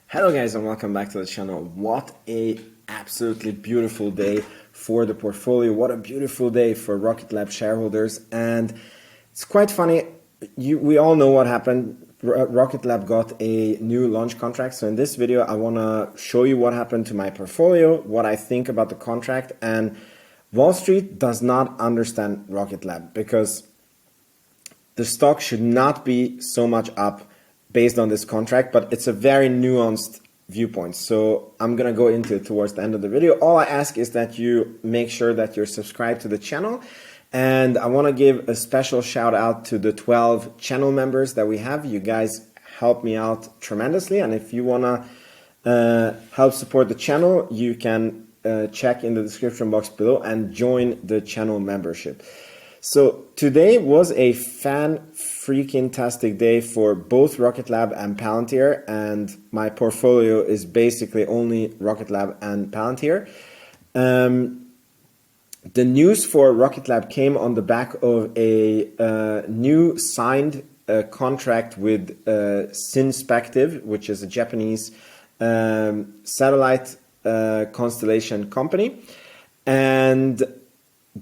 Hello guys and welcome back to the channel. What a absolutely beautiful day for the portfolio. What a beautiful day for Rocket Lab shareholders. And it's quite funny. We all know what happened. Rocket Lab got a new launch contract. So in this video, I want to show you what happened to my portfolio, what I think about the contract. And Wall Street does not understand Rocket Lab because the stock should not be so much up based on this contract, but it's a very nuanced viewpoint. So I'm going to go into it towards the end of the video. All I ask is that you make sure that you're subscribed to the channel. And I want to give a special shout out to the 12 channel members that we have. You guys help me out tremendously. And if you want to help support the channel, you can check in the description box below and join the channel membership. So today was a freaking-tastic day for both Rocket Lab and Palantir, and my portfolio is basically only Rocket Lab and Palantir. The news for Rocket Lab came on the back of a new signed contract with Synspective, which is a Japanese satellite constellation company, and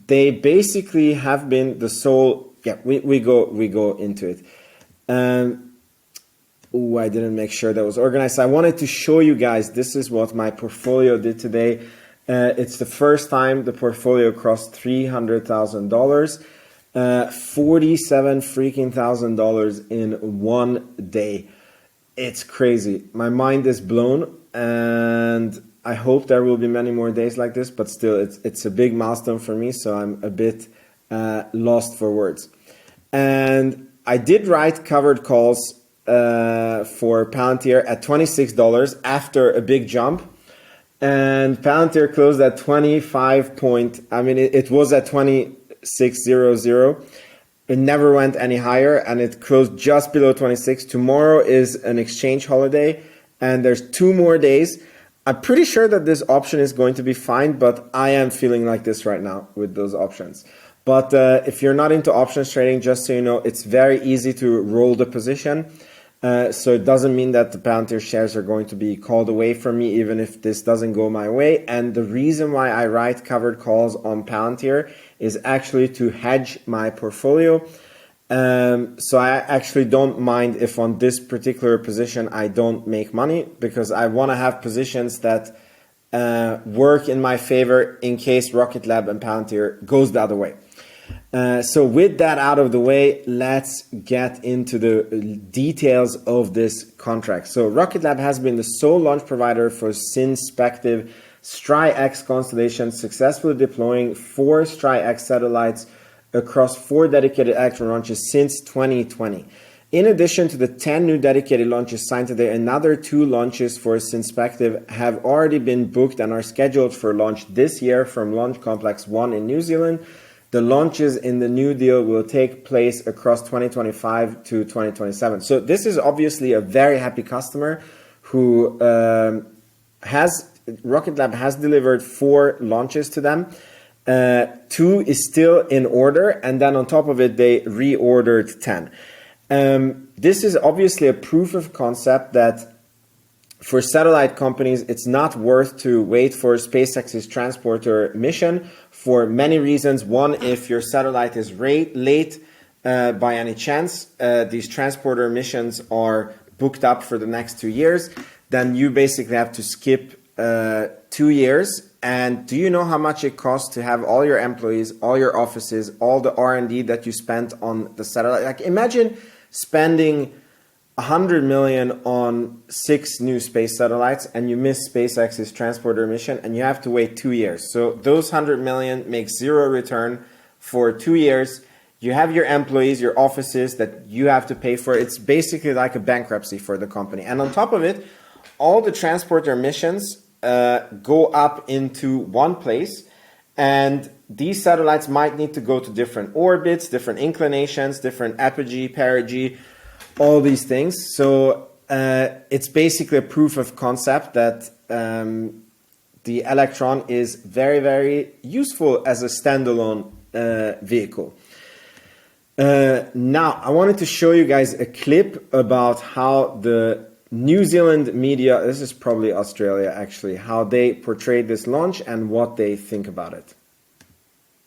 they basically have been the sole. Yeah, we go into it. I didn't make sure that was organized. So I wanted to show you guys. This is what my portfolio did today. It's the first time the portfolio crossed $300,000, $47,000 in one day. It's crazy. My mind is blown, and I hope there will be many more days like this, but still it's a big milestone for me, so I'm a bit lost for words. And I did write covered calls for Palantir at $26 after a big jump, and Palantir closed at 25 it was at 26.00. It never went any higher, and it closed just below 26. Tomorrow is an exchange holiday, and there's 2 more days. I'm pretty sure that this option is going to be fine, but I am feeling like this right now with those options. But if you're not into options trading, just so you know, it's very easy to roll the position. So it doesn't mean that the Palantir shares are going to be called away from me, even if this doesn't go my way. And the reason why I write covered calls on Palantir is actually to hedge my portfolio. So I actually don't mind if on this particular position I don't make money, because I want to have positions that work in my favor in case Rocket Lab and Palantir goes the other way. So with that out of the way, let's get into the details of this contract. So Rocket Lab has been the sole launch provider for Synspective Stri-X constellation, successfully deploying 4 Stri-X satellites across 4 dedicated electron launches since 2020. In addition to the 10 new dedicated launches signed today, another 2 launches for Synspective have already been booked and are scheduled for launch this year from Launch Complex 1 in New Zealand. The launches in the new deal will take place across 2025 to 2027. So this is obviously a very happy customer who Rocket Lab has delivered 4 launches to them. 2 is still in order, and then on top of it, they reordered 10. This is obviously a proof of concept that for satellite companies, it's not worth to wait for SpaceX's transporter mission for many reasons. One, if your satellite is late by any chance, these transporter missions are booked up for the next 2 years, then you basically have to skip 2 years. And do you know how much it costs to have all your employees, all your offices, all the R&D that you spent on the satellite? Like, imagine spending $100 million on 6 new space satellites, and you miss SpaceX's transporter mission, and you have to wait 2 years. So those $100 million make 0 return for 2 years. You have your employees, your offices that you have to pay for. It's basically like a bankruptcy for the company. And on top of it, all the transporter missions go up into one place, and these satellites might need to go to different orbits, different inclinations, different apogee, perigee, all these things. So it's basically a proof of concept that the Electron is very, very useful as a standalone vehicle. Now, I wanted to show you guys a clip about how the New Zealand media, this is probably Australia actually, how they portrayed this launch and what they think about it.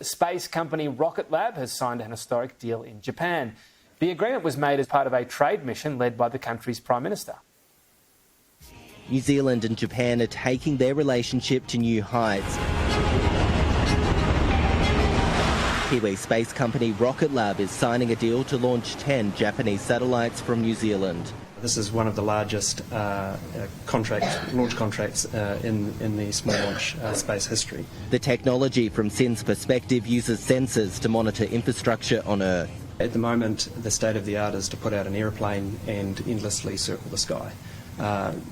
Space company Rocket Lab has signed an historic deal in Japan. The agreement was made as part of a trade mission led by the country's Prime Minister. New Zealand and Japan are taking their relationship to new heights. Kiwi space company Rocket Lab is signing a deal to launch 10 Japanese satellites from New Zealand. This is one of the largest launch contracts in the small launch space history. The technology, from SIN's perspective, uses sensors to monitor infrastructure on Earth. At the moment, the state of the art is to put out an aeroplane and endlessly circle the sky.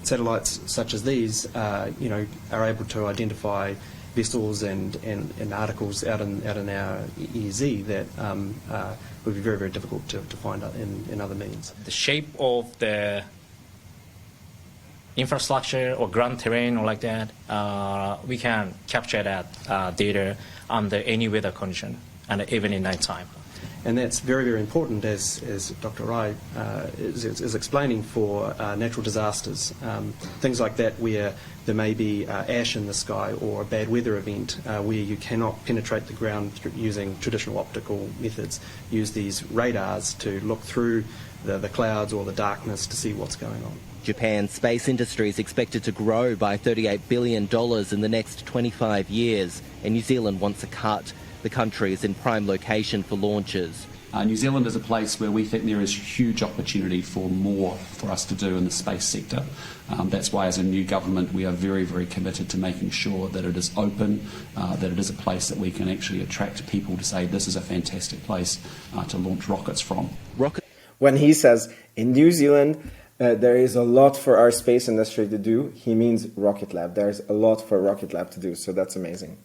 Satellites such as these, are able to identify vessels and articles out in our EEZ that would be very, very difficult to find in other means. The shape of the infrastructure or ground terrain or like that, we can capture that data under any weather condition and even in nighttime. And that's very, very important, as Dr. Rai is explaining, for natural disasters. Things like that where there may be ash in the sky or a bad weather event where you cannot penetrate the ground using traditional optical methods. Use these radars to look through the clouds or the darkness to see what's going on. Japan's space industry is expected to grow by $38 billion in the next 25 years, and New Zealand wants a cut. The country is in prime location for launches. New Zealand is a place where we think there is huge opportunity for more for us to do in the space sector. That's why, as a new government, we are very, very committed to making sure that it is open, that it is a place that we can actually attract people to say this is a fantastic place to launch rockets from. When he says in New Zealand there is a lot for our space industry to do, he means Rocket Lab. There's a lot for Rocket Lab to do, so that's amazing.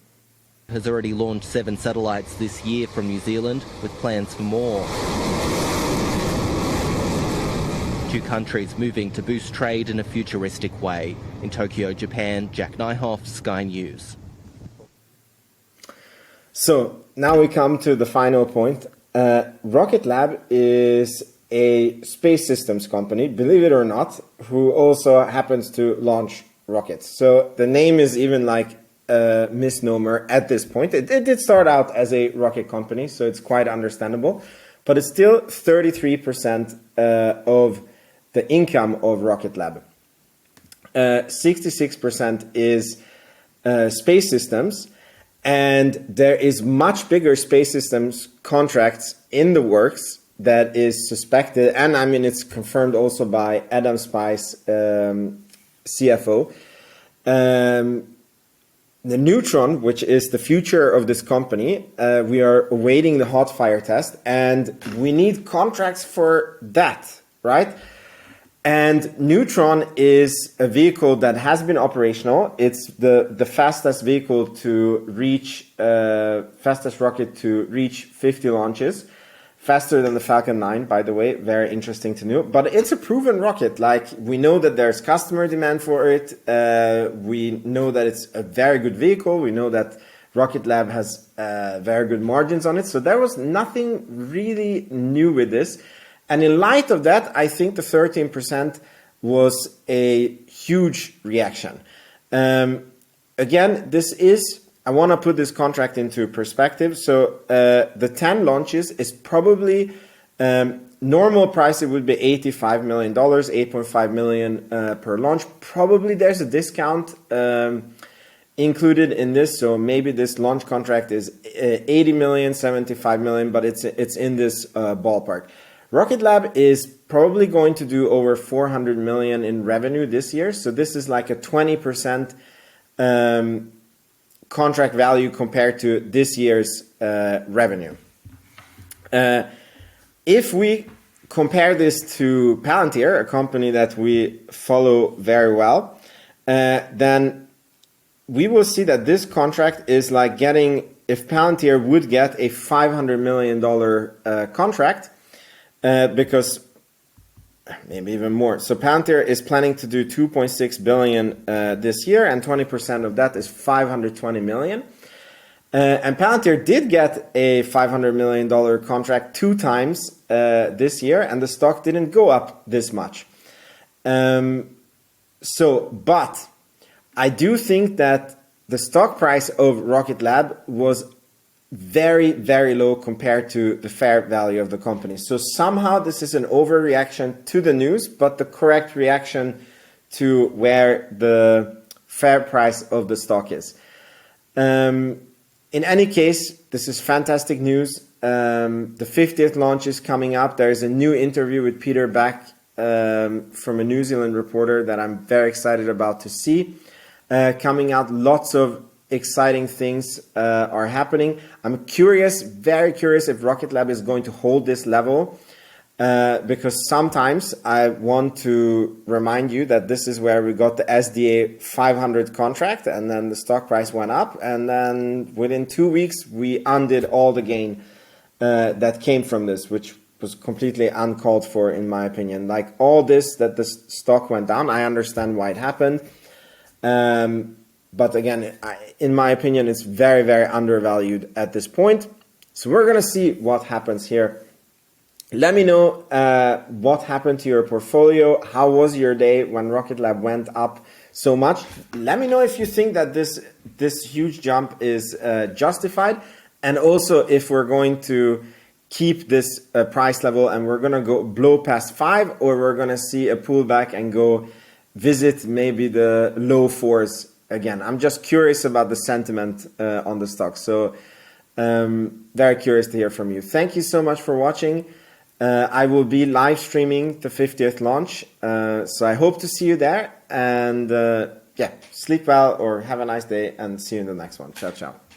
Has already launched 7 satellites this year from New Zealand, with plans for more. 2 countries moving to boost trade in a futuristic way. In Tokyo, Japan, Jack Nyhoff, Sky News. So now we come to the final point. Rocket Lab is a space systems company, believe it or not, who also happens to launch rockets. So the name is even like misnomer at this point. It did start out as a rocket company, so it's quite understandable, but it's still 33% of the income of Rocket Lab. 66% is space systems, and there is much bigger space systems contracts in the works that is suspected, and I mean it's confirmed also by Adam Spice, CFO. The Neutron, which is the future of this company, we are awaiting the hot fire test, and we need contracts for that, right? And Neutron is a vehicle that has been operational. It's the fastest vehicle to reach, fastest rocket to reach 50 launches. Faster than the Falcon 9, by the way, very interesting to know. But it's a proven rocket. Like, we know that there's customer demand for it. We know that it's a very good vehicle. We know that Rocket Lab has very good margins on it. So there was nothing really new with this. And in light of that, I think the 13% was a huge reaction. Again, this is... I want to put this contract into perspective. So the 10 launches is probably, normal price, it would be $85 million, $8.5 million per launch. Probably there's a discount included in this. So maybe this launch contract is 80 million, 75 million, but it's in this ballpark. Rocket Lab is probably going to do over 400 million in revenue this year. So this is like a 20% contract value compared to this year's revenue. If we compare this to Palantir, a company that we follow very well, then we will see that this contract is like getting, if Palantir would get a $500 million contract, because maybe even more. So Palantir is planning to do 2.6 billion this year, and 20% of that is 520 million. And Palantir did get a $500 million contract 2 times this year, and the stock didn't go up this much. But I do think that the stock price of Rocket Lab was very, very low compared to the fair value of the company. So somehow this is an overreaction to the news, but the correct reaction to where the fair price of the stock is. In any case, this is fantastic news. The 50th launch is coming up. There is a new interview with Peter Beck from a New Zealand reporter that I'm very excited about to see. Coming out, lots of exciting things are happening. I'm curious, very curious, if Rocket Lab is going to hold this level, because sometimes I want to remind you that this is where we got the SDA 500 contract, and then the stock price went up, and then within 2 weeks we undid all the gain that came from this, which was completely uncalled for in my opinion. Like all this, that the stock went down, I understand why it happened. But again, in my opinion, it's very, very undervalued at this point. So we're going to see what happens here. Let me know what happened to your portfolio. How was your day when Rocket Lab went up so much? Let me know if you think that this huge jump is justified, and also if we're going to keep this price level and we're going to go blow past 5, or we're going to see a pullback and go visit maybe the low 4s again. I'm just curious about the sentiment on the stock. So very curious to hear from you. Thank you so much for watching. I will be live streaming the 50th launch. So I hope to see you there. And yeah, sleep well or have a nice day, and see you in the next one. Ciao, ciao.